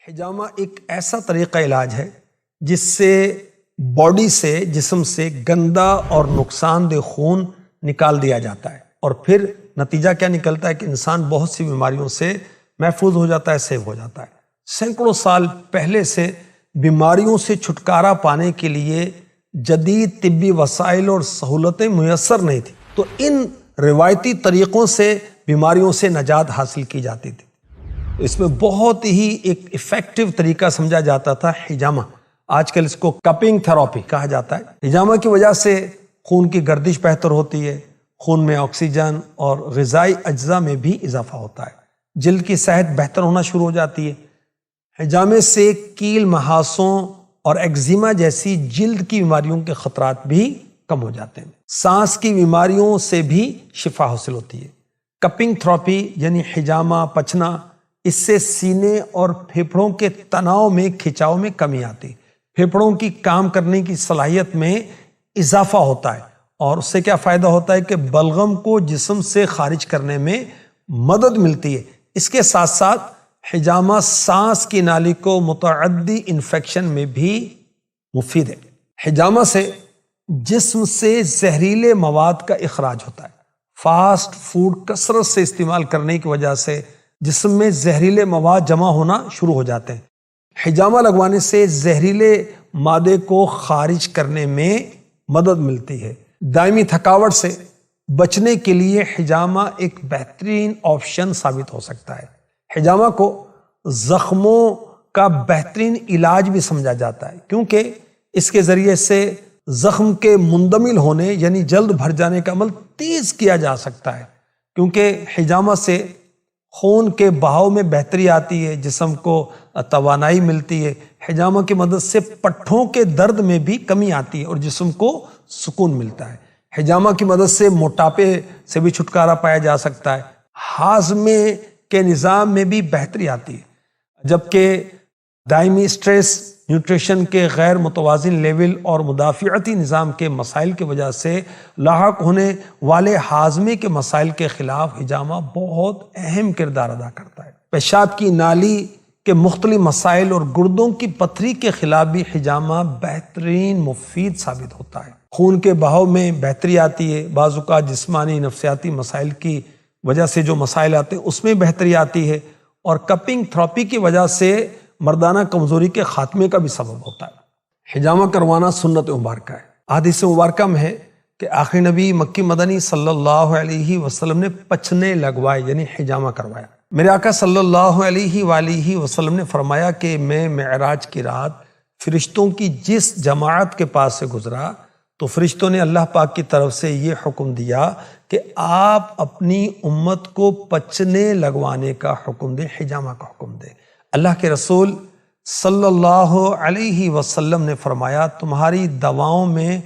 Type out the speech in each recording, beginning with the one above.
حجامہ ایک ایسا طریقہ علاج ہے جس سے باڈی سے، جسم سے گندا اور نقصان دہ خون نکال دیا جاتا ہے، اور پھر نتیجہ کیا نکلتا ہے کہ انسان بہت سی بیماریوں سے محفوظ ہو جاتا ہے، سیو ہو جاتا ہے۔ سینکڑوں سال پہلے سے بیماریوں سے چھٹکارا پانے کے لیے جدید طبی وسائل اور سہولتیں میسر نہیں تھیں، تو ان روایتی طریقوں سے بیماریوں سے نجات حاصل کی جاتی تھی۔ اس میں بہت ہی ایک ایفیکٹو طریقہ سمجھا جاتا تھا حجامہ۔ آج کل اس کو کپنگ تھراپی کہا جاتا ہے۔ حجامہ کی وجہ سے خون کی گردش بہتر ہوتی ہے، خون میں آکسیجن اور غذائی اجزاء میں بھی اضافہ ہوتا ہے، جلد کی صحت بہتر ہونا شروع ہو جاتی ہے۔ حجامے سے کیل، محاسوں اور ایگزیما جیسی جلد کی بیماریوں کے خطرات بھی کم ہو جاتے ہیں۔ سانس کی بیماریوں سے بھی شفا حاصل ہوتی ہے۔ کپنگ تھراپی یعنی حجامہ پچنا، اس سے سینے اور پھیپھڑوں کے تناؤ میں، کھچاؤ میں کمی آتی ہے، پھیپھڑوں کی کام کرنے کی صلاحیت میں اضافہ ہوتا ہے، اور اس سے کیا فائدہ ہوتا ہے کہ بلغم کو جسم سے خارج کرنے میں مدد ملتی ہے۔ اس کے ساتھ ساتھ حجامہ سانس کی نالی کو متعدی انفیکشن میں بھی مفید ہے۔ حجامہ سے جسم سے زہریلے مواد کا اخراج ہوتا ہے۔ فاسٹ فوڈ کثرت سے استعمال کرنے کی وجہ سے جسم میں زہریلے مواد جمع ہونا شروع ہو جاتے ہیں۔ حجامہ لگوانے سے زہریلے مادے کو خارج کرنے میں مدد ملتی ہے۔ دائمی تھکاوٹ سے بچنے کے لیے حجامہ ایک بہترین آپشن ثابت ہو سکتا ہے۔ حجامہ کو زخموں کا بہترین علاج بھی سمجھا جاتا ہے، کیونکہ اس کے ذریعے سے زخم کے مندمل ہونے یعنی جلد بھر جانے کا عمل تیز کیا جا سکتا ہے، کیونکہ حجامہ سے خون کے بہاؤ میں بہتری آتی ہے، جسم کو توانائی ملتی ہے۔ حجامہ کی مدد سے پٹھوں کے درد میں بھی کمی آتی ہے اور جسم کو سکون ملتا ہے۔ حجامہ کی مدد سے موٹاپے سے بھی چھٹکارا پایا جا سکتا ہے۔ ہاضمے کے نظام میں بھی بہتری آتی ہے، جبکہ دائمی سٹریس، نیوٹریشن کے غیر متوازن لیول اور مدافعتی نظام کے مسائل کی وجہ سے لاحق ہونے والے ہاضمے کے مسائل کے خلاف حجامہ بہت اہم کردار ادا کرتا ہے۔ پیشاب کی نالی کے مختلف مسائل اور گردوں کی پتھری کے خلاف بھی حجامہ بہترین مفید ثابت ہوتا ہے۔ خون کے بہاؤ میں بہتری آتی ہے، بعض اوقات جسمانی نفسیاتی مسائل کی وجہ سے جو مسائل آتے ہیں اس میں بہتری آتی ہے، اور کپنگ تھراپی کی وجہ سے مردانہ کمزوری کے خاتمے کا بھی سبب ہوتا ہے۔ حجامہ کروانا سنت مبارکہ ہے۔ حدیث مبارکہ میں ہے کہ آخری نبی مکی مدنی صلی اللہ علیہ وسلم نے پچھنے لگوائے یعنی حجامہ کروایا۔ میرے آقا صلی اللہ علیہ وآلہ وسلم نے فرمایا کہ میں معراج کی رات فرشتوں کی جس جماعت کے پاس سے گزرا تو فرشتوں نے اللہ پاک کی طرف سے یہ حکم دیا کہ آپ اپنی امت کو پچھنے لگوانے کا حکم دیں، حجامہ کا حکم دیں۔ اللہ کے رسول صلی اللہ علیہ وسلم نے فرمایا تمہاری دواؤں میں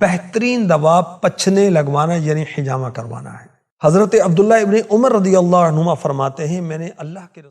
بہترین دوا پچھنے لگوانا یعنی حجامہ کروانا ہے۔ حضرت عبداللہ ابن عمر رضی اللہ عنہما فرماتے ہیں میں نے اللہ کے رسول